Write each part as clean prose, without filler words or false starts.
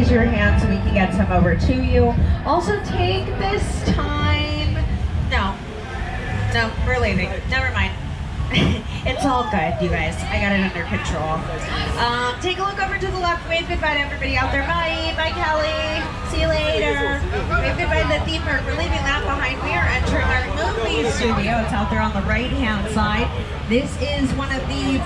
raise your hand so we can get some over to you. Also take this time. No, we're leaving. Never mind. It's all good, you guys. I got it under control. Take a look over to the left. Wave goodbye to everybody out there. Bye. Bye, Kelly. See you later. Wave goodbye to the theme park. We're leaving that behind. We are entering our movie studio. It's out there on the right-hand side. This is one of the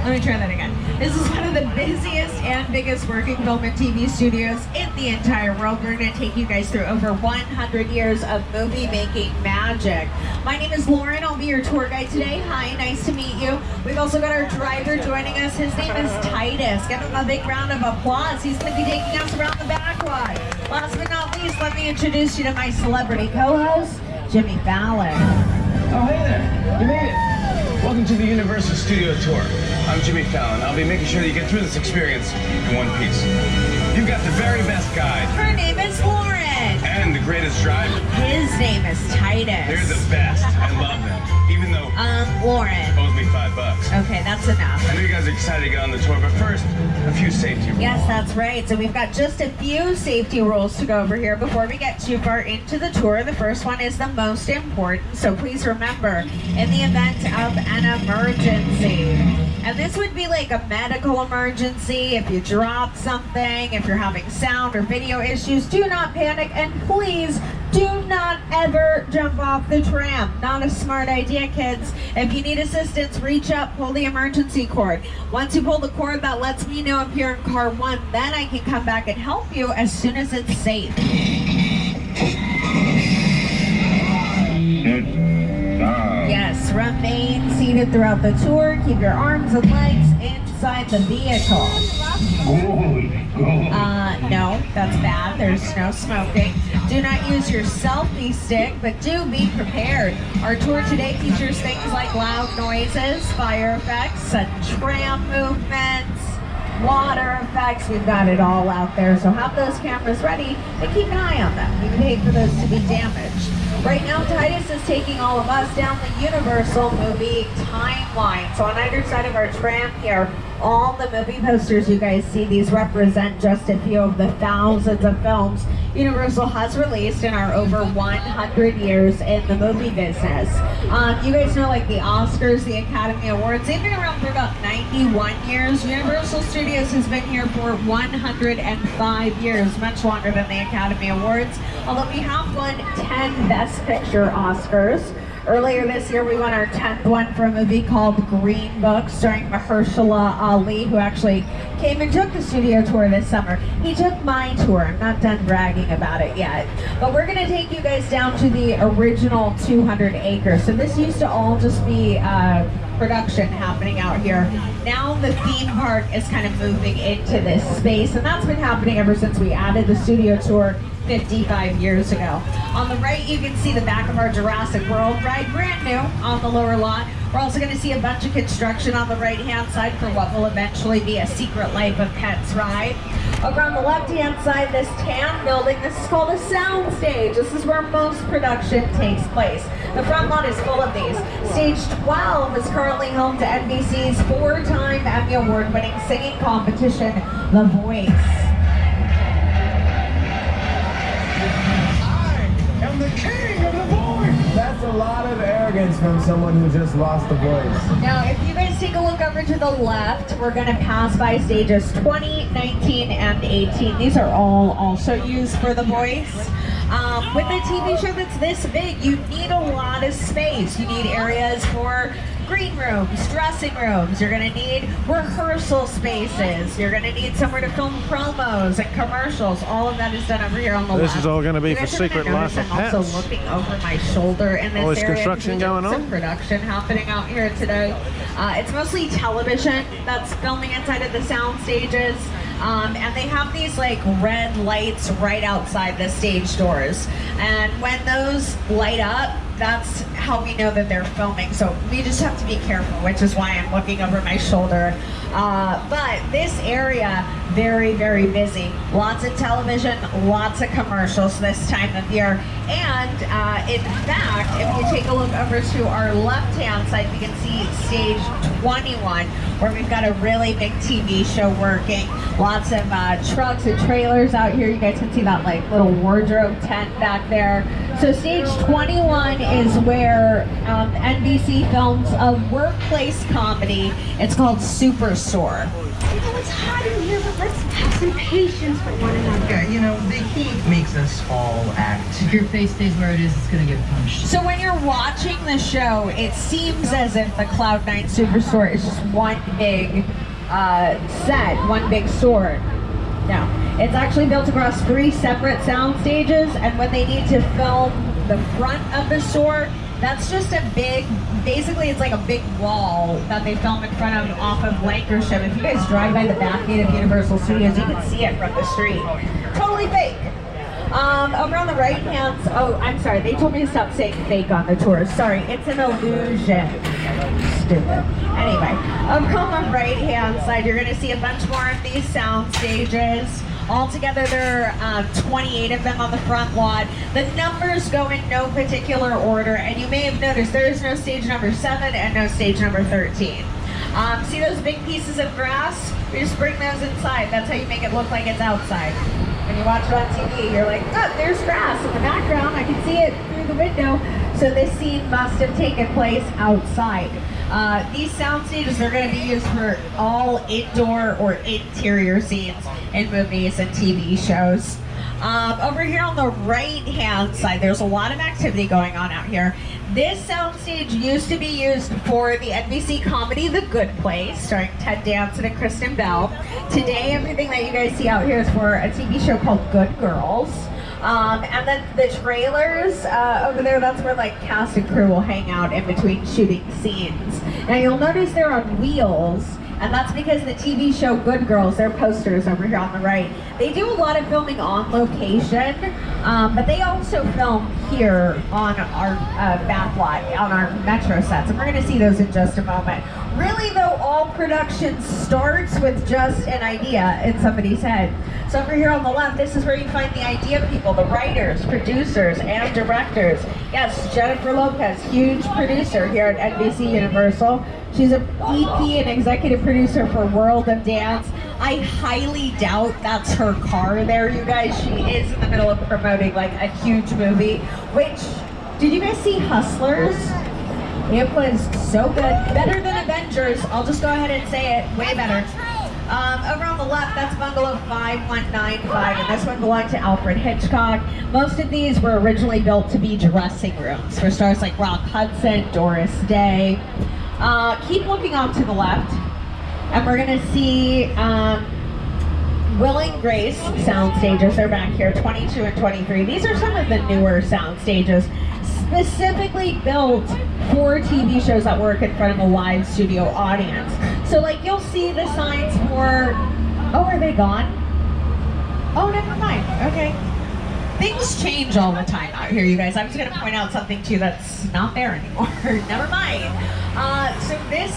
Let me try that again. This is one of the busiest and biggest working film and TV studios in the entire world. We're going to take you guys through over 100 years of movie making magic. My name is Lauren. I'll be your tour guide today. Hi, nice to meet you. We've also got our driver joining us. His name is Titus. Give him a big round of applause. He's going to be taking us around the backlot. Last but not least, let me introduce you to my celebrity co-host, Jimmy Fallon. Oh, hey there. You made it. Welcome to the Universal Studio Tour. I'm Jimmy Fallon. I'll be making sure that you get through this experience in one piece. You've got the very best guide. Her name is Lauren. And the greatest driver. His name is Titus. They're the best. I love them. Even though Lauren owes me $5. Okay, that's enough. I know you guys are excited to get on the tour, but first, a few safety rules. Yes, that's right. So we've got just a few safety rules to go over here before we get too far into the tour. The first one is the most important. So please remember, in the event of an emergency, and this would be like a medical emergency, if you drop something, if you're having sound or video issues, do not panic, and please do not ever jump off the tram. Not a smart idea, kids. If you need assistance, reach up, pull the emergency cord. Once you pull the cord, that lets me know if you're in car 1. Then I can come back and help you as soon as it's safe. Yes, remain seated throughout the tour. Keep your arms and legs inside the vehicle. No, that's bad. There's no smoking. Do not use your selfie stick, but do be prepared. Our tour today features things like loud noises, fire effects, sudden tram movements, water effects. We've got it all out there, so have those cameras ready and keep an eye on them. You can hate for those to be damaged. Right now, Titus is taking all of us down the Universal movie timeline. So on either side of our tram here, all the movie posters you guys see, these represent just a few of the thousands of films Universal has released in our over 100 years in the movie business. You guys know, like the Oscars, the Academy Awards, they've been around for about 91 years. Universal Studios has been here for 105 years, much longer than the Academy Awards. Although we have won 10 Best Picture Oscars. Earlier this year, we won our 10th one for a movie called Green Book, starring Mahershala Ali, who actually came and took the studio tour this summer. He took my tour. I'm not done bragging about it yet. But we're going to take you guys down to the original 200 acres. So this used to all just be production happening out here. Now the theme park is kind of moving into this space, and that's been happening ever since we added the studio tour 55 years ago. On the right, you can see the back of our Jurassic World ride, brand new on the lower lot. We're also going to see a bunch of construction on the right-hand side for what will eventually be a Secret Life of Pets ride. Over on the left-hand side, this tan building, this is called a sound stage. This is where most production takes place. The front lot is full of these. Stage 12 is currently home to NBC's 4-time Emmy Award-winning singing competition, The Voice. I'm the king of the voice! That's a lot of arrogance from someone who just lost the voice. Now, if you guys take a look over to the left, we're going to pass by stages 20, 19, and 18. These are all also used for The Voice. With a TV show that's this big, you need a lot of space. You need areas for green rooms, dressing rooms. You're going to need rehearsal spaces. You're going to need somewhere to film promos and commercials. All of that is done over here on the left. This is all going to be for Secret Life of Pets. I'm also looking over my shoulder in this Always area. construction going on. Some production happening out here today. It's mostly television that's filming inside of the sound stages. And they have these like red lights right outside the stage doors. And when those light up, that's how we know that they're filming. So we just have to be careful, which is why I'm looking over my shoulder. But this area very, very busy. Lots of television, lots of commercials this time of year. And in fact, if you take a look over to our left-hand side, we can see stage 21, where we've got a really big TV show working. Lots of trucks and trailers out here. You guys can see that like little wardrobe tent back there. So stage 21 is where NBC films a workplace comedy. It's called Superstore. You know, it's hot in here, but let's have some patience for one another. Yeah, you know, the heat makes us all act. If your face stays where it is, it's gonna get punched. So when you're watching the show, it seems as if the Cloud9 Superstore is just one big set, one big store. No, it's actually built across 3 separate sound stages, and when they need to film the front of the store, that's just a big, basically it's like a big wall that they film in front of off of Lancashire. If you guys drive by the back gate of Universal Studios, you can see it from the street. Totally fake. Over on the right hand, oh, I'm sorry, they told me to stop saying fake on the tours. Sorry, it's an illusion. Stupid. Anyway, over on the right hand side, you're gonna see a bunch more of these sound stages. Altogether, there are 28 of them on the front lot. The numbers go in no particular order, and you may have noticed there is no stage number 7 and no stage number 13. See those big pieces of grass? We just bring those inside. That's how you make it look like it's outside. When you watch it on TV, you're like, oh, there's grass in the background. I can see it through the window. So this scene must have taken place outside. These sound stages are going to be used for all indoor or interior scenes in movies and TV shows. Over here on the right-hand side, there's a lot of activity going on out here. This soundstage used to be used for the NBC comedy The Good Place, starring Ted Danson and Kristen Bell. Today, everything that you guys see out here is for a TV show called Good Girls. And then the trailers over there, that's where like cast and crew will hang out in between shooting scenes. Now you'll notice they're on wheels, and that's because the TV show Good Girls, their posters over here on the right, they do a lot of filming on location, but they also film here on our back lot, on our Metro sets, and we're gonna see those in just a moment. Really though, all production starts with just an idea in somebody's head. So over here on the left, this is where you find the idea people, the writers, producers, and directors. Yes, Jennifer Lopez, huge producer here at NBC Universal. She's an EP and executive producer for World of Dance. I highly doubt that's her car there, you guys. She is in the middle of promoting like a huge movie, which, did you guys see Hustlers? It was so good, better than Avengers. I'll just go ahead and say it, way better. Over on the left, that's bungalow 5195, and this one belonged to Alfred Hitchcock. Most of these were originally built to be dressing rooms for stars like Rock Hudson, Doris Day. Keep looking off to the left, and we're gonna see Will and Grace sound stages. They're back here, 22 and 23. These are some of the newer sound stages, specifically built for TV shows that work in front of a live studio audience. So like you'll see the signs for, oh, are they gone? Oh, never mind, okay. Things change all the time out here, you guys. I was gonna point out something too that's not there anymore. Never mind. So this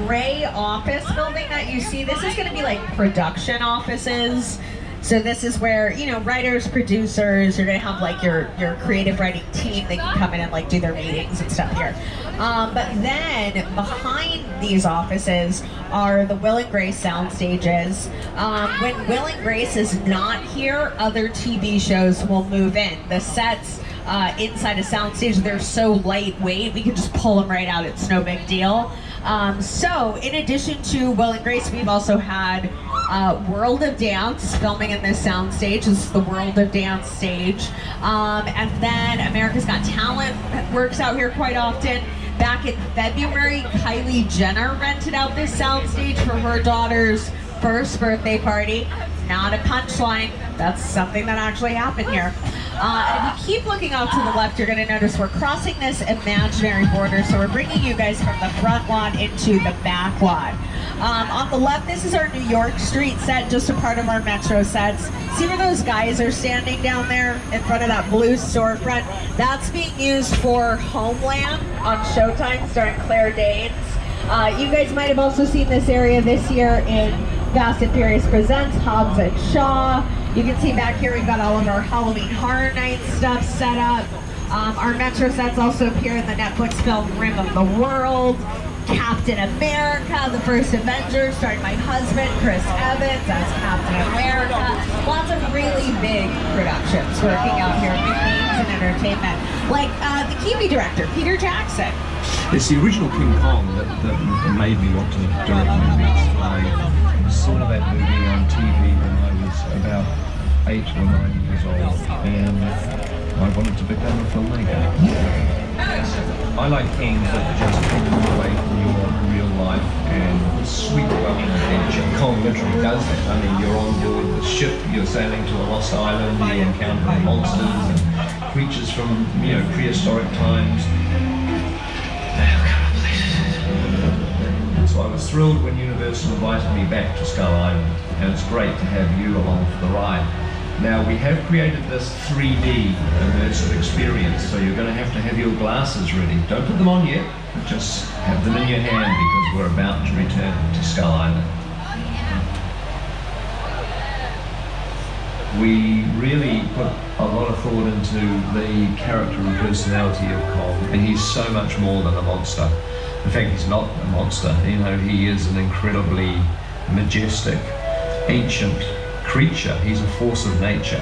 gray office building that you see, this is gonna be like production offices. So this is where, you know, writers, producers, you're gonna have like your creative writing team. They can come in and like do their meetings and stuff here. But then behind these offices are the Will and Grace sound stages. When Will and Grace is not here, other TV shows will move in. The sets inside a sound stage, they're so lightweight, we can just pull them right out. It's no big deal. So in addition to Will and Grace, we've also had World of Dance filming in this sound stage. This is the World of Dance stage. And then America's Got Talent works out here quite often. Back in February, Kylie Jenner rented out this sound stage for her daughter's first birthday party. Not a punchline, that's something that actually happened here. And if you keep looking off to the left, you're gonna notice we're crossing this imaginary border, so we're bringing you guys from the front lot into the back lot. On the left, this is our New York Street set, just a part of our Metro sets. See where those guys are standing down there in front of that blue storefront? That's being used for Homeland on Showtime, starring Claire Danes. You guys might have also seen this area this year in Fast and Furious Presents Hobbs and Shaw. You can see back here we've got all of our Halloween Horror Night stuff set up. Our Metro sets also appear in the Netflix film Rim of the World. Captain America, the first Avenger, starring my husband, Chris Evans, as Captain America. Lots of really big productions working out here, big names in entertainment. Like the Kiwi director, Peter Jackson. It's the original King Kong that made me want to direct movies. I saw that movie on TV when I was about 8 or 9 years old, and I wanted to become a filmmaker. I like things that just take you away from your real life and sweep you up in adventure. Kong literally does that. I mean, you're on board the ship, you're sailing to a lost island, you encounter monsters and creatures from, prehistoric times. So I was thrilled when Universal invited me back to Skull Island, and it's great to have you along for the ride. Now, we have created this 3D immersive experience, so you're going to have your glasses ready. Don't put them on yet, but just have them in your hand because we're about to return to Skull Island. We really put a lot of thought into the character and personality of Kong, and he's so much more than a monster. In fact, he's not a monster. He is an incredibly majestic, ancient creature. He's a force of nature.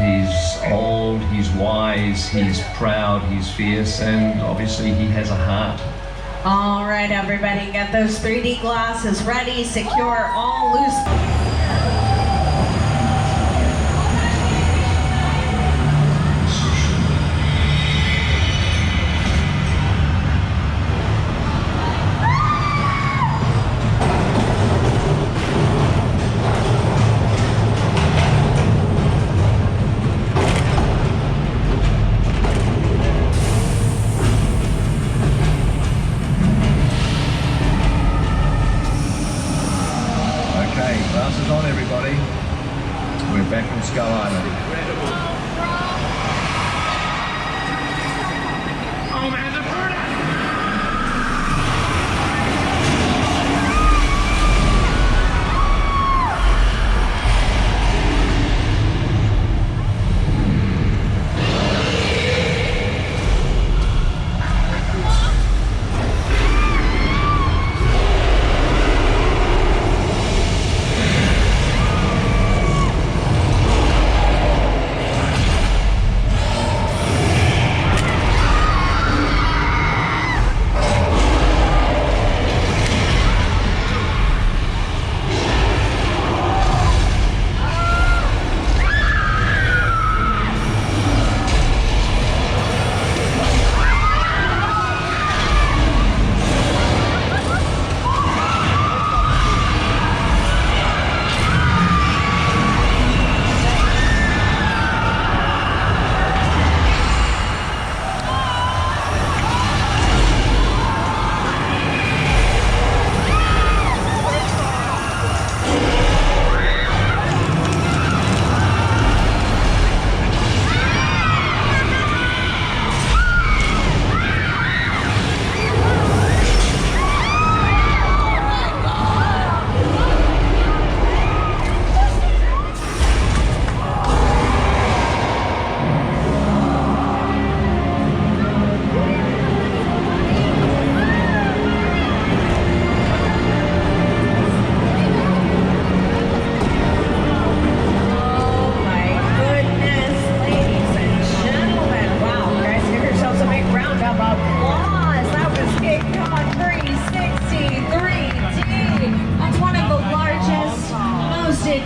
He's old, he's wise, he's proud, he's fierce, and obviously he has a heart. All right, everybody, get those 3D glasses ready, secure, all loose. Glasses on, everybody. We're back from Skull Island. Oh man, the bird!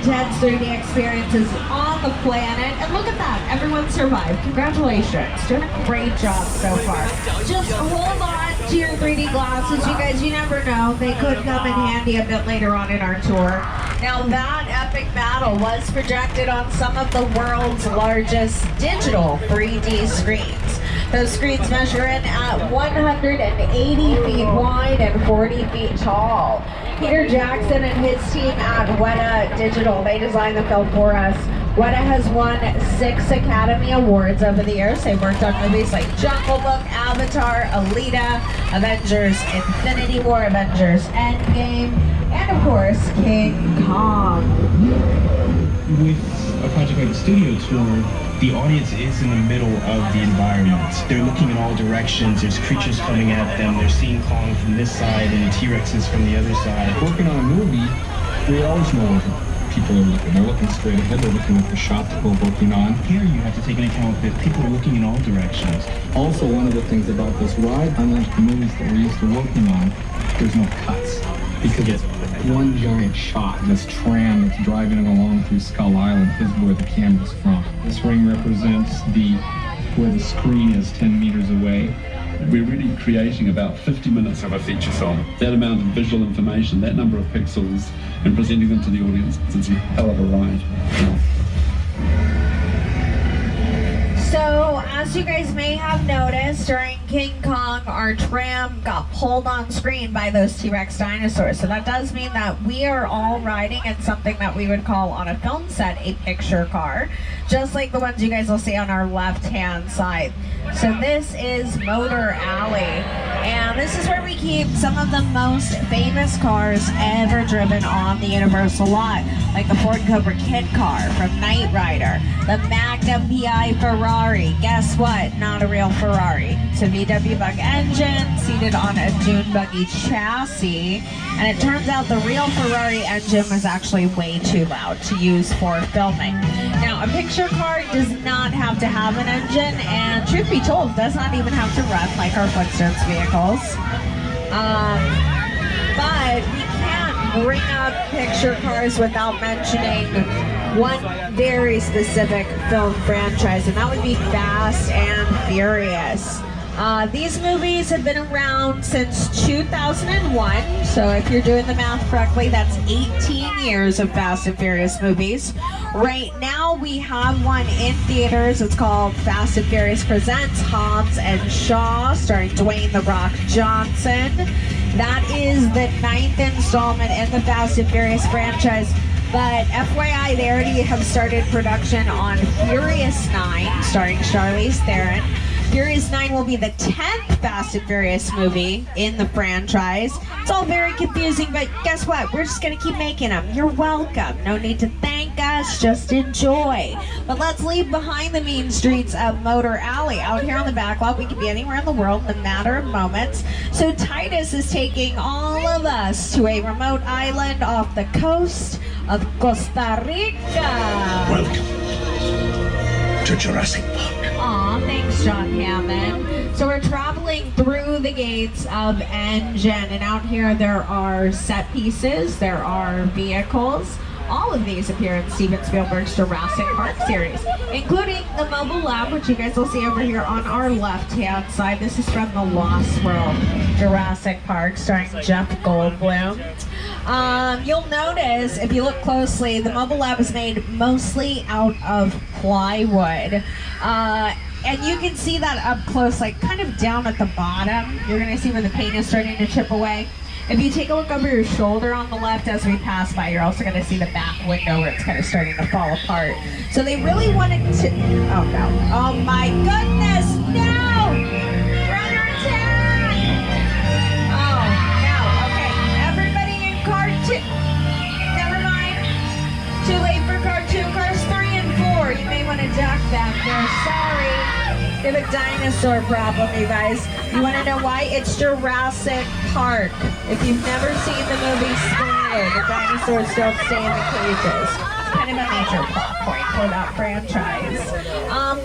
intense 3D experiences on the planet. And look at that, everyone survived. Congratulations, doing a great job so far. Just hold on to your 3D glasses. You guys, you never know, they could come in handy a bit later on in our tour. Now that epic battle was projected on some of the world's largest digital 3D screens. Those screens measure in at 180 feet wide and 40 feet tall. Peter Jackson and his team at Weta Digital, they designed the film for us. Weta has won 6 Academy Awards over the years. They've worked on movies like Jungle Book, Avatar, Alita, Avengers Infinity War, Avengers Endgame, And of course, King Kong. With a project like the studio tour, the audience is in the middle of the environment. They're looking in all directions, there's creatures coming at them, they're seeing Kong from this side and T-Rexes from the other side. Working on a movie, we always know where people are looking. They're looking straight ahead, they're looking at the shot that we're working on. Here you have to take into account that people are looking in all directions. Also, one of the things about this ride, unlike the movies that we're used to working on, there's no cuts. Because it's one giant shot. This tram that's driving it along through Skull Island is where the camera's from. This ring represents where the screen is 10 meters away. We're really creating about 50 minutes of a feature film. That amount of visual information, that number of pixels, and presenting them to the audience, it's a hell of a ride. So, as you guys may have noticed, during King Kong, our tram got pulled on screen by those T-Rex dinosaurs. So that does mean that we are all riding in something that we would call on a film set a picture car, just like the ones you guys will see on our left-hand side. So this is Motor Alley, and this is where we keep some of the most famous cars ever driven on the Universal lot, like the Ford Cobra Kid car from Knight Rider, the Magnum PI Ferrari. Guess what? Not a real Ferrari. It's a VW Bug engine seated on a dune buggy chassis, and it turns out the real Ferrari engine was actually way too loud to use for filming. Now, a picture car does not have to have an engine, and truth be told, does not even have to run like our Flintstones vehicles. But we can't bring up picture cars without mentioning one very specific film franchise, and that would be Fast and Furious. These movies have been around since 2001, so if you're doing the math correctly, that's 18 years of Fast and Furious movies. Right now, we have one in theaters. It's called Fast and Furious Presents Hobbs and Shaw, starring Dwayne "The Rock" Johnson. That is the 9th installment in the Fast and Furious franchise. But FYI, they already have started production on Furious 9, starring Charlize Theron. Furious 9 will be the 10th Fast and Furious movie in the franchise. It's all very confusing, but guess what? We're just going to keep making them. You're welcome. No need to thank us, just enjoy. But let's leave behind the mean streets of Motor Alley. Out here on the back lot, we could be anywhere in the world in a matter of moments. So Titus is taking all of us to a remote island off the coast of Costa Rica. Welcome to Jurassic Park. Aw, thanks, John Hammond. So we're traveling through the gates of Engine, and out here there are set pieces, there are vehicles. All of these appear in Steven Spielberg's Jurassic Park series, including the mobile lab, which you guys will see over here on our left-hand side. This is from the Lost World Jurassic Park, starring Jeff Goldblum. You'll notice, if you look closely, the mobile lab is made mostly out of plywood. And you can see that up close, like kind of down at the bottom. You're gonna see where the paint is starting to chip away. If you take a look over your shoulder on the left as we pass by, you're also gonna see the back window where it's kind of starting to fall apart. So they really wanted to, oh no, oh my goodness, no! Runner attack! Oh, no, okay, everybody in car 2, never mind. Too late for car 2, cars 3 and 4. You may want to duck back there, sorry. We have a dinosaur problem, you guys. You want to know why? It's Jurassic Park. If you've never seen the movie Spoiler, the dinosaurs don't stay in the cages. It's kind of a major plot point for that franchise.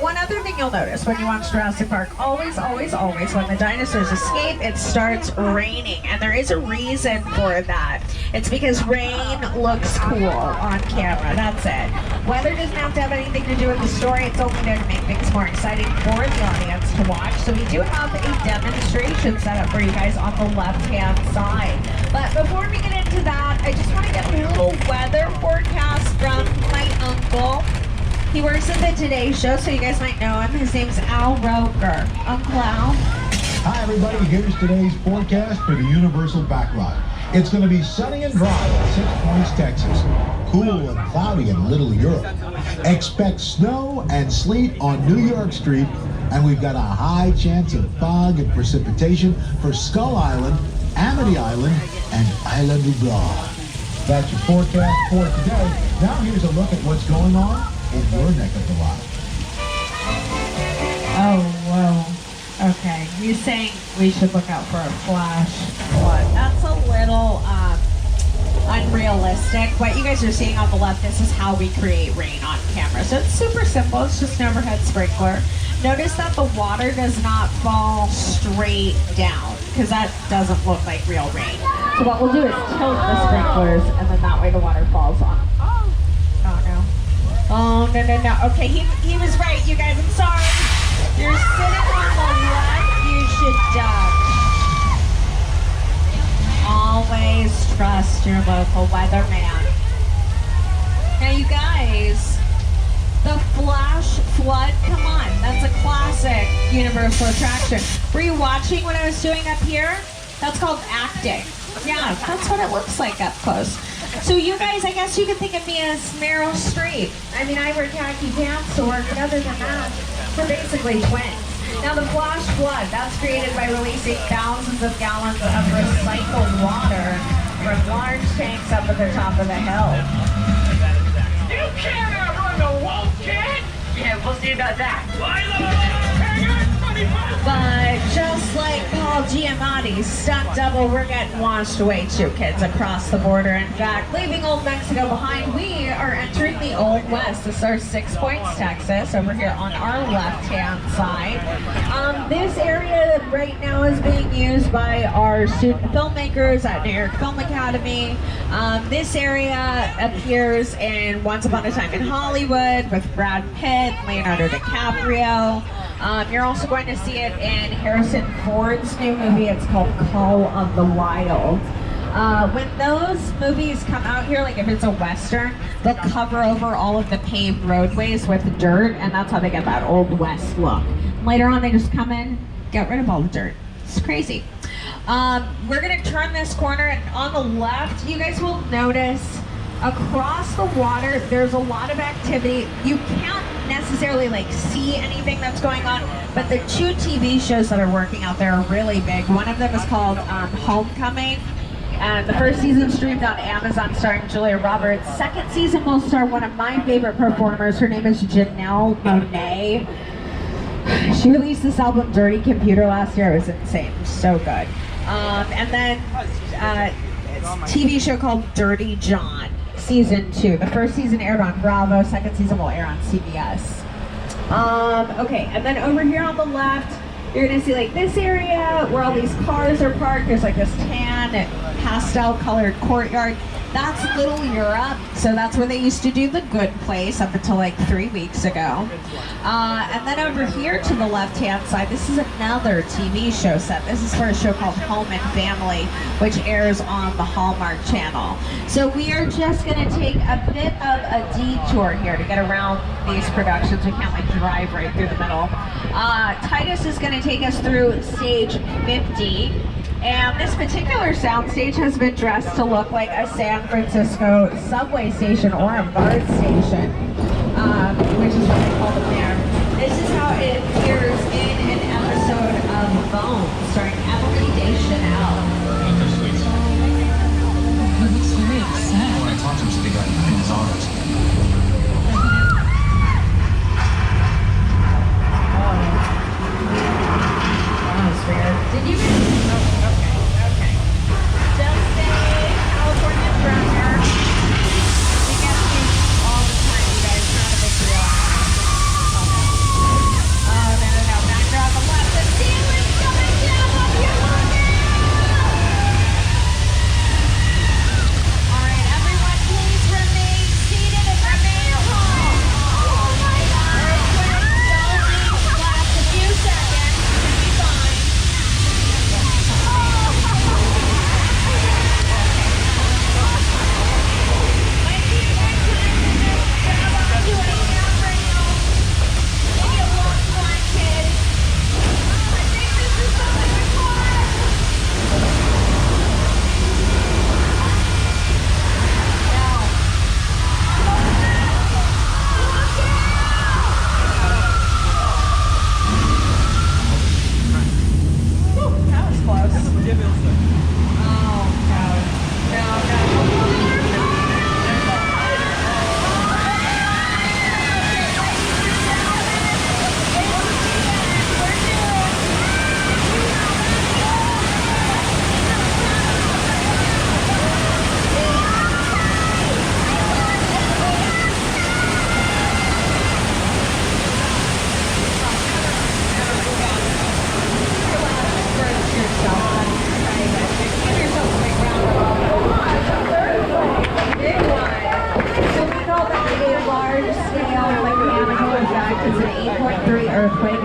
One other thing you'll notice when you watch Jurassic Park, always, always, always, when the dinosaurs escape, it starts raining. And there is a reason for that. It's because rain looks cool on camera. That's it. Weather doesn't have to have anything to do with the story. It's only there to make things more exciting for the audience to watch. So we do have a demonstration set up for you guys on the left-hand side. But before we get into that, I just want to get a little weather forecast from my uncle. He works at the Today Show, so you guys might know him. His name's Al Roker. Uncle Al. Hi, everybody. Here's today's forecast for the Universal Backlot. It's going to be sunny and dry in 6 Points, Texas. Cool and cloudy in Little Europe. Expect snow and sleet on New York Street. And we've got a high chance of fog and precipitation for Skull Island, Amity Island, and Isla Nublar. That's your forecast for today. Now here's a look at what's going on in your neck of the lot. Oh, whoa. Okay. He's saying we should look out for a flash flood. That's a little unrealistic. What you guys are seeing on the left, this is how we create rain on camera. So it's super simple. It's just an overhead sprinkler. Notice that the water does not fall straight down because that doesn't look like real rain. So what we'll do is tilt the sprinklers and then that way the water falls on. Oh no. Oh no. Okay, he was right, you guys. I'm sorry. You're sitting on the left. You should duck. Always trust your local weatherman. Now you guys, the flash flood, come on, that's a classic Universal attraction. Were you watching what I was doing up here? That's called acting. Yeah, that's what it looks like up close. So you guys, I guess you could think of me as Meryl Streep. I mean, I wear khaki pants to work, but other than that, we're basically twins. Now the flash flood, that's created by releasing thousands of gallons of recycled water from large tanks up at the top of the hill. You can't outrun the wolf, kid! Yeah, we'll see about that. But just like Paul Giamatti's stunt double, we're getting washed away too, kids, across the border. In fact, leaving Old Mexico behind, we are entering the Old West. This is our 6 Points, Texas, over here on our left-hand side. This area right now is being used by our student filmmakers at New York Film Academy. This area appears in Once Upon a Time in Hollywood with Brad Pitt, Leonardo DiCaprio. You're also going to see it in Harrison Ford's new movie. It's called Call of the Wild. When those movies come out here, like if it's a Western, they'll cover over all of the paved roadways with dirt, and that's how they get that Old West look. Later on, they just come in, get rid of all the dirt. It's crazy. We're gonna turn this corner, and on the left, you guys will notice across the water, there's a lot of activity. You can't necessarily like see anything that's going on, but the 2 TV shows that are working out there are really big. One of them is called Homecoming, and the first season streamed on Amazon starring Julia Roberts. Second season will star one of my favorite performers. Her name is Janelle Monáe. She released this album Dirty Computer last year. It was insane, so good. And then it's a TV show called Dirty John. Season 2. The first season aired on Bravo, second season will air on CBS. Okay, and then over here on the left, you're gonna see like this area where all these cars are parked. There's like this tan pastel colored courtyard. That's Little Europe, so that's where they used to do The Good Place up until like 3 weeks ago. And then over here to the left-hand side, this is another TV show set. This is for a show called Home and Family, which airs on the Hallmark Channel. So we are just gonna take a bit of a detour here to get around these productions. We can't like drive right through the middle. Titus is gonna take us through stage 50. And this particular soundstage has been dressed to look like a San Francisco subway station or a BART station, which is what they call it there. This is how it appears in an episode of Boeing, starring Emily Deschanel. He looks very upset. When I talked to him, he said he got in his arms. That was weird. Did you guys? Okay. Just stay Californians around here. We get these all the time, you guys. Not a big deal. Oh no.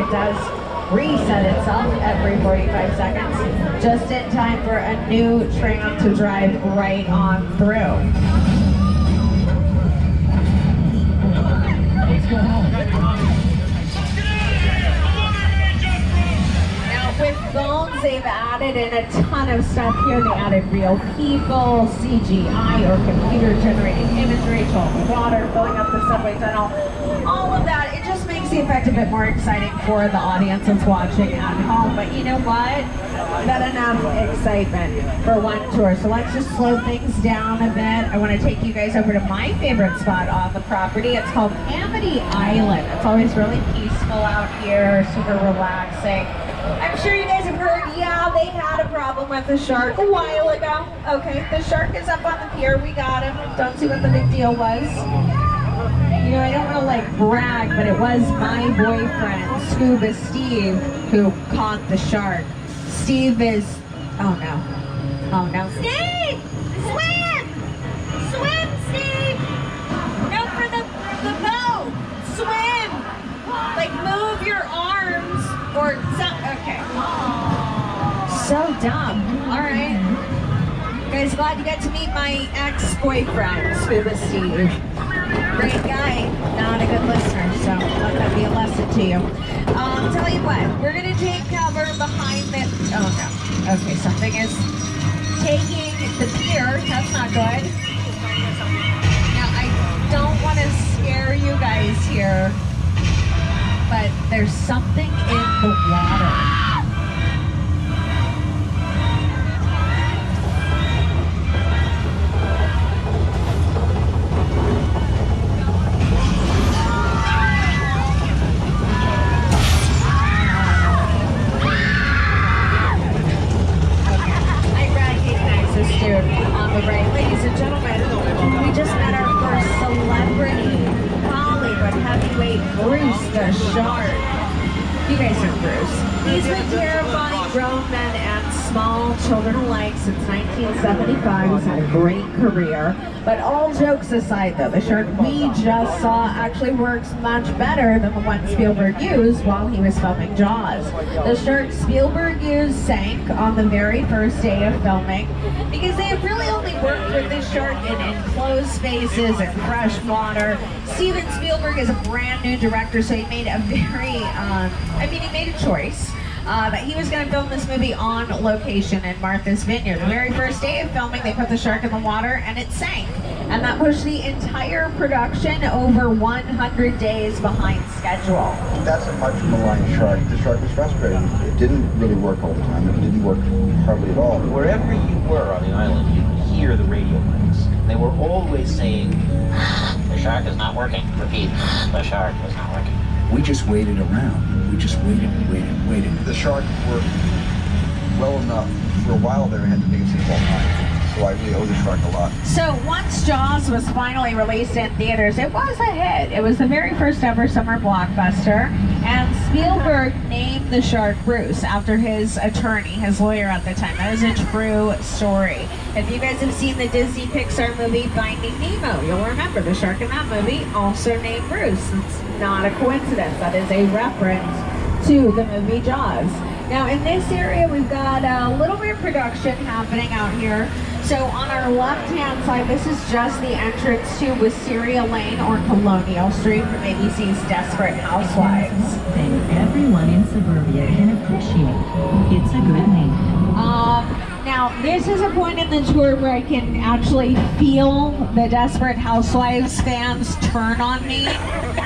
it does reset itself every 45 seconds, just in time for a new tram to drive right on through. With Bones, they've added in a ton of stuff here. They added real people, CGI or computer-generated imagery to all the water, filling up the subway tunnel. All of that, it just makes the effect a bit more exciting for the audience that's watching at home. But you know what? Not enough excitement for one tour. So let's just slow things down a bit. I want to take you guys over to my favorite spot on the property. It's called Amity Island. It's always really peaceful out here, super relaxing. I'm sure you guys have heard, yeah, they've had a problem with the shark a while ago. Okay, the shark is up on the pier. We got him. Don't see what the big deal was. You know, I don't want to like brag, but it was my boyfriend, Scuba Steve, who caught the shark. Steve is, oh no. Oh no. Steve! Swim! Swim, Steve! No, for the boat! Swim! Like move your arms or something. Okay. So dumb. Alright. Guys, glad you got to meet my ex-boyfriend, Scuba Steve. Great guy, not a good listener, so let that be a lesson to you. Tell you what, we're gonna take cover behind the, oh no. Okay, something is taking the pier, that's not good. Now, I don't want to scare you guys here, but there's something in the water. On the right. Ladies and gentlemen, we just met our first celebrity, Hollywood heavyweight Bruce the Shark. You guys know Bruce. He's been terrifying grown men and small children alike since 1975. He's had a great career. But all jokes aside though, the shark we just saw actually works much better than the one Spielberg used while he was filming Jaws. The shark Spielberg used sank on the very first day of filming because they have really only worked with this shark in enclosed spaces and fresh water. Steven Spielberg is a brand new director, so he made a very, he made a choice. That he was going to film this movie on location in Martha's Vineyard. The very first day of filming, they put the shark in the water and it sank. And that pushed the entire production over 100 days behind schedule. That's a much maligned shark. The shark was frustrated. It didn't really work all the time. It didn't work hardly at all. Wherever you were on the island, you could hear the radio waves. They were always saying, the shark is not working. Repeat, the shark is not working. We just waited around. We just waited. The shark worked well enough. For a while there, I had the biggest hit all time. So I really owe the shark a lot. So once Jaws was finally released in theaters, it was a hit. It was the very first ever summer blockbuster. And Spielberg named the shark Bruce after his attorney, his lawyer at the time. That is a true story. If you guys have seen the Disney Pixar movie Finding Nemo, you'll remember the shark in that movie also named Bruce. It's not a coincidence. That is a reference to the movie Jaws. Now in this area we've got a little bit of production happening out here. So on our left-hand side, this is just the entrance to Wisteria Lane or Colonial Street from ABC's Desperate Housewives. Thing everyone in suburbia can appreciate. It's a good name. Now, this is a point in the tour where I can actually feel the Desperate Housewives fans turn on me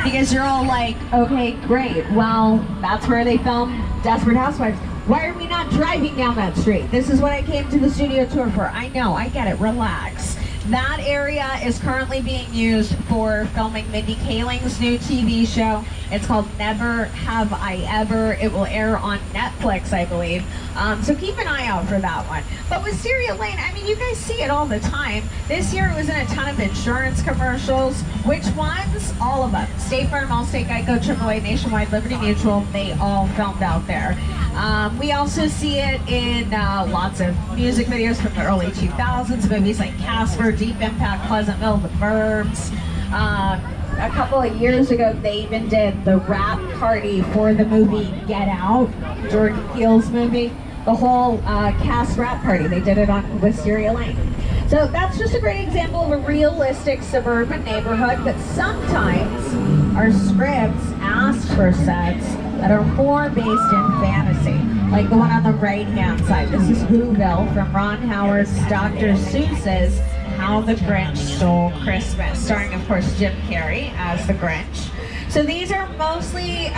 because you're all like, okay, great. Well, that's where they filmed Desperate Housewives. Why are we not driving down that street? This is what I came to the studio tour for. I know, I get it, relax. That area is currently being used for filming Mindy Kaling's new TV show. It's called Never Have I Ever. It will air on Netflix, I believe. So keep an eye out for that one. But Wisteria Lane, I mean, you guys see it all the time. This year it was in a ton of insurance commercials. Which ones? All of them. State Farm, Allstate, Geico, AAA, Nationwide, Liberty Mutual, they all filmed out there. We also see it in lots of music videos from the early 2000s, movies like Casper, Deep Impact, Pleasantville, The Burbs. a couple of years ago, they even did the wrap party for the movie Get Out, Jordan Peele's movie. The whole cast wrap party. They did it on Wisteria Lane. So that's just a great example of a realistic suburban neighborhood, but sometimes our scripts ask for sets that are more based in fantasy, like the one on the right-hand side. This is Whoville from Ron Howard's Dr. Seuss's How the Grinch Stole Christmas, starring, of course, Jim Carrey as the Grinch. So these are mostly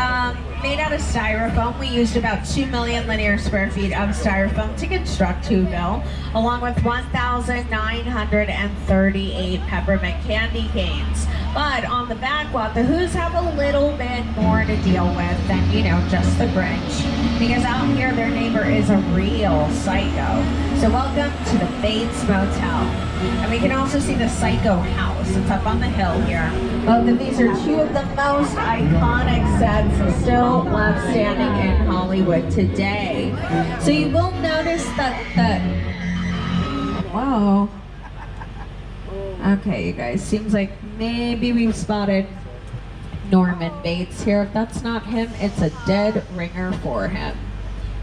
made out of styrofoam. We used about 2 million linear square feet of styrofoam to construct Whoville, along with 1,938 peppermint candy canes. But on the back lot, the Who's have a little bit more to deal with than, you know, just the Grinch. Because out here, their neighbor is a real psycho. So welcome to the Bates Motel. And we can also see the Psycho House. It's up on the hill here. Both of these are two of the most iconic sets still left standing in Hollywood today. So you will notice that whoa. Okay, you guys, seems like maybe we've spotted Norman Bates here. If that's not him, it's a dead ringer for him.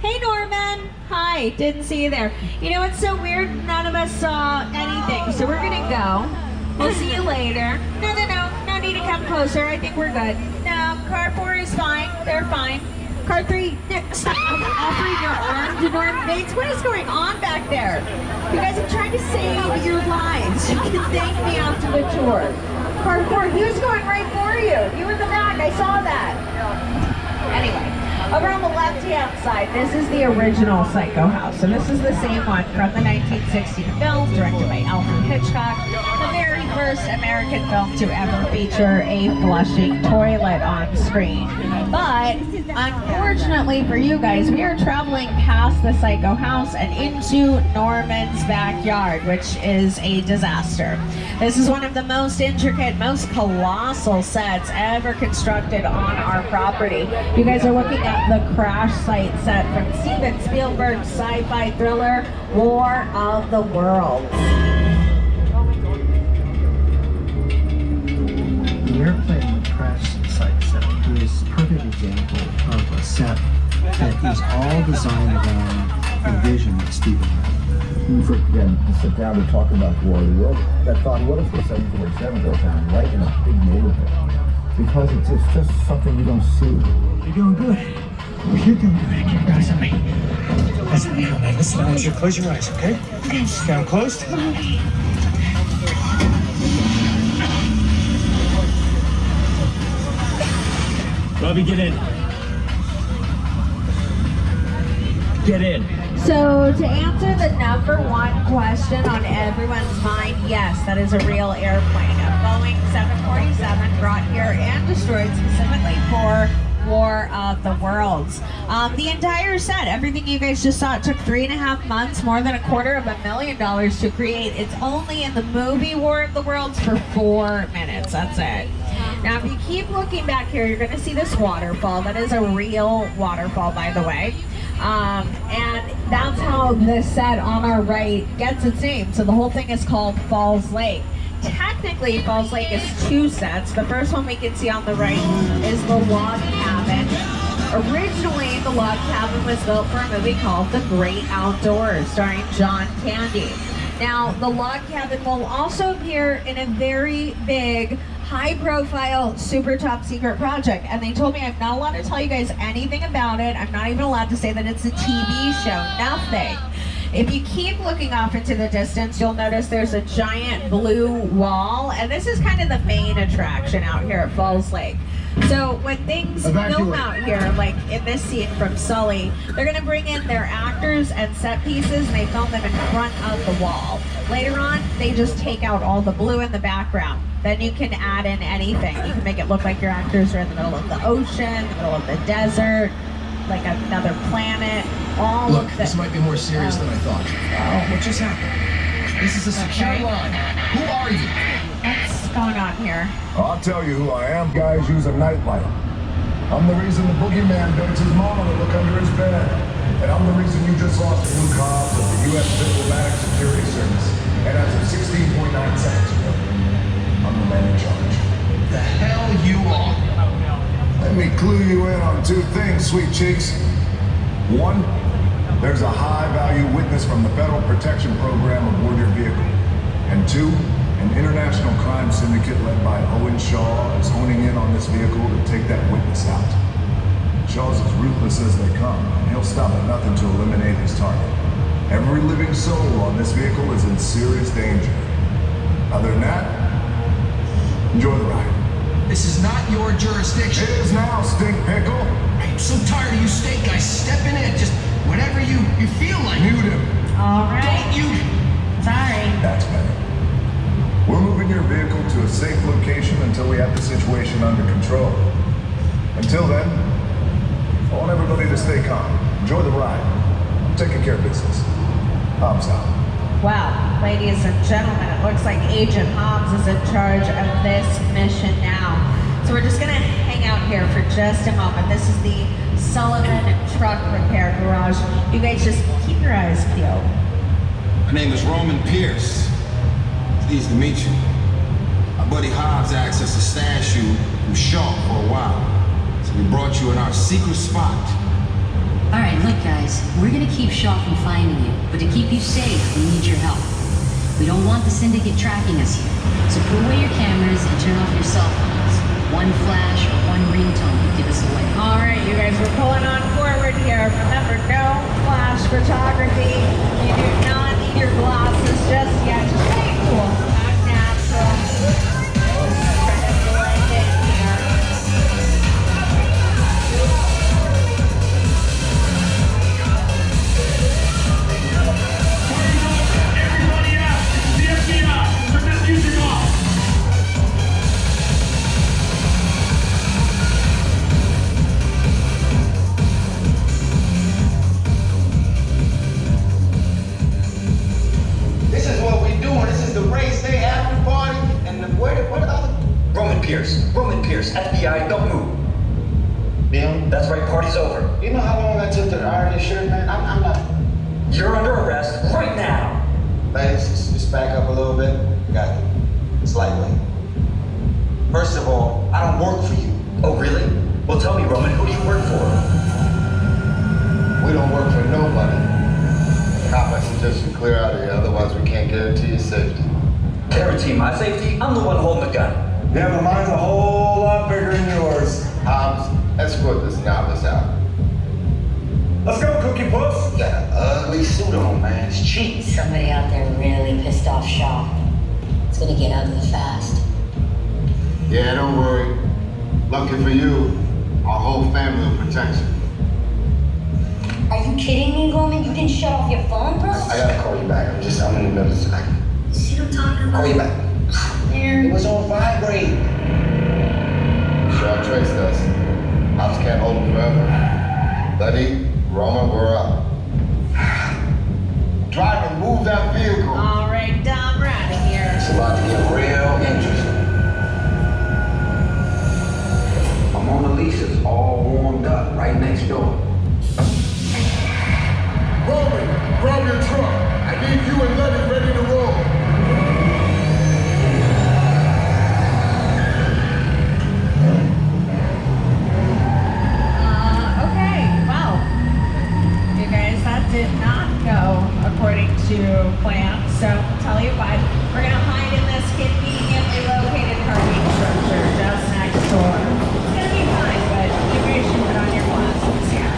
Hey Norman! Hi, didn't see you there. You know what's so weird? None of us saw anything, so we're gonna go. We'll see you later. No need to come closer, I think we're good. No, car 4 is fine, they're fine. Car 3, stop offering your arm to Norman Bates. What is going on back there? You guys, I'm trying to save your lives. You can thank me after the tour. Car 4, he was going right for you. You were in the back, I saw that. Anyway. Over on the left-hand side, this is the original Psycho House. So this is the same one from the 1960 film, directed by Alfred Hitchcock, the very first American film to ever feature a flushing toilet on screen. But unfortunately for you guys, we are traveling past the Psycho House and into Norman's backyard, which is a disaster. This is one of the most intricate, most colossal sets ever constructed on our property. You guys are looking at the crash site set from Steven Spielberg's sci-fi thriller, War of the Worlds. The airplane crash site set is a perfect example of a set that is all designed around the vision that Steven had. Again, to sit down and talk about War of the World, that thought, what if the 747 goes down right in a big neighborhood? Because it's just something you don't see. You're doing good. You're doing good. Keep your eyes on me. Listen, now, listen, I want you to close your eyes, okay? Okay, I'm closed. Robbie, get in. Get in. So to answer the number one question on everyone's mind, yes, that is a real airplane. A Boeing 747 brought here and destroyed specifically for War of the Worlds. The entire set, everything you guys just saw, it took 3.5 months, more than $250,000 to create. It's only in the movie War of the Worlds for 4 minutes, that's it. Now if you keep looking back here, you're going to see this waterfall. That is a real waterfall, by the way. And that's how this set on our right gets its name. So the whole thing is called Falls Lake. Technically, Falls Lake is 2 sets. The first one we can see on the right is the log cabin. Originally, the log cabin was built for a movie called The Great Outdoors, starring John Candy. Now, the log cabin will also appear in a very big, high-profile, super top-secret project. And they told me I'm not allowed to tell you guys anything about it. I'm not even allowed to say that it's a TV show. Nothing. If you keep looking off into the distance, you'll notice there's a giant blue wall, and this is kind of the main attraction out here at Falls Lake. So when things film out here, like in this scene from Sully, they're going to bring in their actors and set pieces, and they film them in front of the wall. Later on, they just take out all the blue in the background. Then you can add in anything. You can make it look like your actors are in the middle of the ocean, the middle of the desert, like another planet. Look, this might be more serious than I thought. What just happened? This is a secure line. Who are you? What's going on here? I'll tell you who I am. Guys use a nightlight. I'm the reason the boogeyman begs his mama to look under his bed. And I'm the reason you just lost a new cop of the U.S. Diplomatic Security Service. And as of 16.9 seconds ago, I'm the man in charge. The hell two things, sweet cheeks. One, there's a high-value witness from the Federal Protection Program aboard your vehicle. And two, an international crime syndicate led by Owen Shaw is honing in on this vehicle to take that witness out. Shaw's as ruthless as they come, and he'll stop at nothing to eliminate his target. Every living soul on this vehicle is in serious danger. Other than that, enjoy the ride. This is not your jurisdiction. It is now, stink pickle. I'm so tired of you state guys stepping in. Just whatever you feel like. Mute him. All right. Don't you? Sorry. That's better. We're moving your vehicle to a safe location until we have the situation under control. Until then, I want everybody to stay calm. Enjoy the ride. I'm taking care of business. Hobbs out. Well, ladies and gentlemen, it looks like Agent Hobbs is in charge of this mission now. So we're just gonna hang out here for just a moment. This is the Sullivan Truck Repair Garage. You guys just keep your eyes peeled. My name is Roman Pierce. Pleased to meet you. My buddy Hobbs asked us to stash you from Shaw for a while. So we brought you in our secret spot. All right, look, guys, we're gonna keep Shaw from finding you, but to keep you safe, we need your help. We don't want the syndicate tracking us here, so put away your cameras and turn off your cell phones. One flash or one ringtone will give us away. All right, you guys, we're pulling on forward here. Remember, no flash photography. You do not need your glasses just yet. Just stay cool. Act natural. Try to blend in here. Everybody out! The FBI! Turn that music off! This is what we doing. This is the race day after party. And where the other? Roman Pierce, FBI, don't move. Bill? That's right, party's over. You know how long I took to iron this shirt, man? I'm not. You're under arrest right now. Ladies, just back up a little bit. Got it. Slightly. First of all, I don't work for you. Oh, really? Well, tell me, Roman, who do you work for? We don't work for nobody. Cop, I suggest you clear out of here, otherwise we can't guarantee your safety. Guarantee my safety? I'm the one holding the gun. Yeah, but mine's a whole lot bigger than yours. Hobbs, escort this novice out. Let's go, Cookie Puss. You got an ugly suit on, man. It's cheap. Somebody out there really pissed off Shaw. It's gonna get ugly fast. Yeah, don't worry. Lucky for you, our whole family will protect you. Are you kidding me, Roman? You didn't shut off your phone, bro? I gotta call you back. I'm in the middle of something. See what I'm talking about? Call you back. Man. It was on vibrate. Shaw traced us. Hobbs can't hold him forever. Buddy, Roman, we're up. Driver, move that vehicle. All right, Dom, we're out of here. It's about to get real interesting. I'm on the leases, all warmed up, right next door. Roman, grab your truck. I need you and Letty ready to roll. Okay, well, you guys, that did not go according to plan. So, tell you what, we're gonna hide in this conveniently located parking structure just next door. It's gonna be fine, but you guys should put on your glasses here.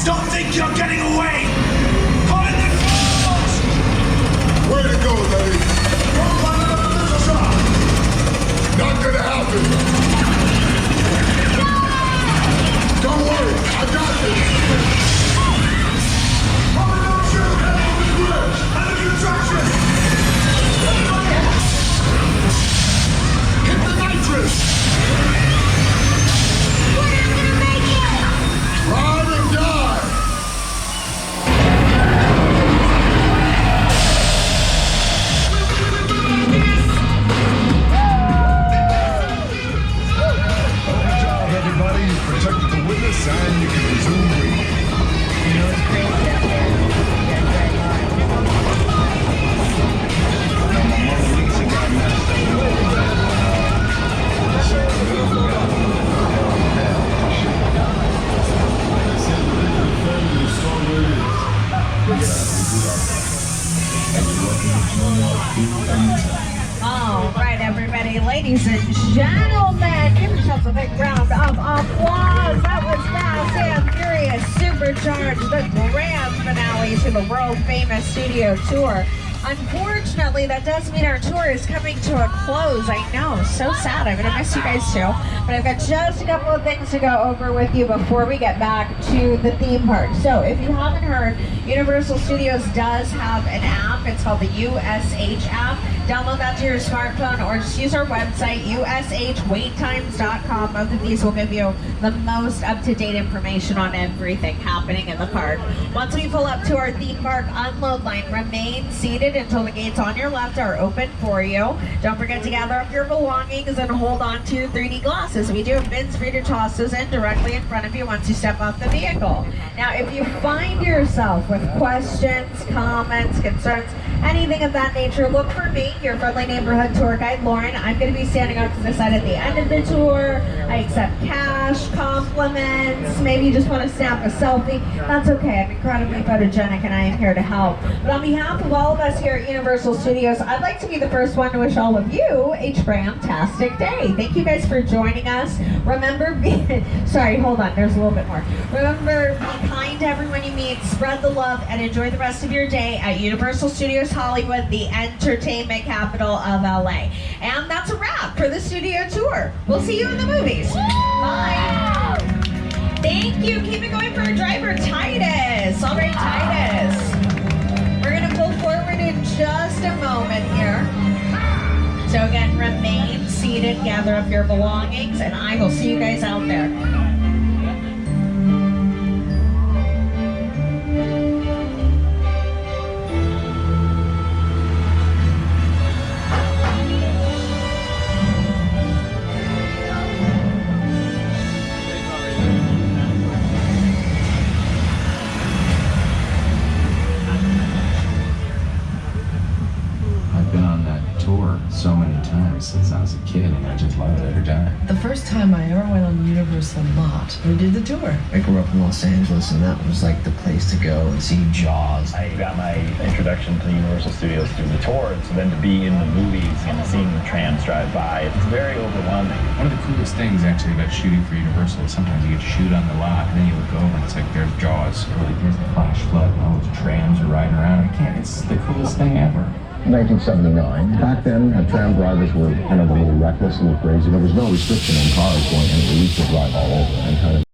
Don't think you're getting away! Find the clothes! Way to go, lady! Don't find another missile shot! Not gonna happen! Don't worry, I got this! Probably don't shoot! Head over the bridge! Enemy traction! Hit the nitrous! We're not gonna make it! Ride and die! Good job, everybody. You protected the witness and you can resume breathing. You know, it's crazy up there. Now, my Mona Lisa got messed up a little bit. So, All right, everybody, ladies and gentlemen, give yourselves a big round of applause. That was Fast and Furious Supercharged, the grand finale to the world-famous studio tour. Unfortunately, that does mean our tour is coming to a close. I know, so sad. I'm going to miss you guys too. But I've got just a couple of things to go over with you before we get back to the theme park. So if you haven't heard, Universal Studios does have an app. It's called the USH app. Download that to your smartphone or just use our website, ushwaittimes.com. Both of these will give you the most up-to-date information on everything happening in the park. Once we pull up to our theme park unload line, remain seated until the gates on your left are open for you. Don't forget to gather up your belongings and hold on to your 3D glasses. We do have bins for you to toss those in directly in front of you once you step off the vehicle. Now, if you find yourself with questions, comments, concerns, anything of that nature, look for me, your friendly neighborhood tour guide, Lauren. I'm going to be standing up to the side at the end of the tour. I accept cash, compliments, maybe you just want to snap a selfie. That's okay. I'm incredibly photogenic and I am here to help. But on behalf of all of us here at Universal Studios, I'd like to be the first one to wish all of you a fantastic day. Thank you guys for joining us. Remember, sorry, hold on, there's a little bit more. Remember, be kind to everyone you meet, spread the love, and enjoy the rest of your day at Universal Studios Hollywood, the entertainment capital of LA. And that's a wrap for the studio tour. We'll see you in the movies. Bye. Thank you. Keep it going for our driver, Titus. All right, Titus. We're going to pull forward in just a moment here. So again, remain seated, gather up your belongings, and I will see you guys out there. So many times since I was a kid, and I just loved it every time. The first time I ever went on Universal lot, we did the tour. I grew up in Los Angeles, and that was like the place to go and see Jaws. I got my introduction to Universal Studios through the tour, and so then to be in the movies and seeing the trams drive by, it's very overwhelming. One of the coolest things actually about shooting for Universal is sometimes you get to shoot on the lot, and then you look over and it's like there's Jaws, or like there's the flash flood, and all those trams are riding around. It's the coolest thing ever. 1979. Back then, tram drivers were kind of a little reckless, a little crazy. There was no restriction on cars going, and we used to drive all over and kind of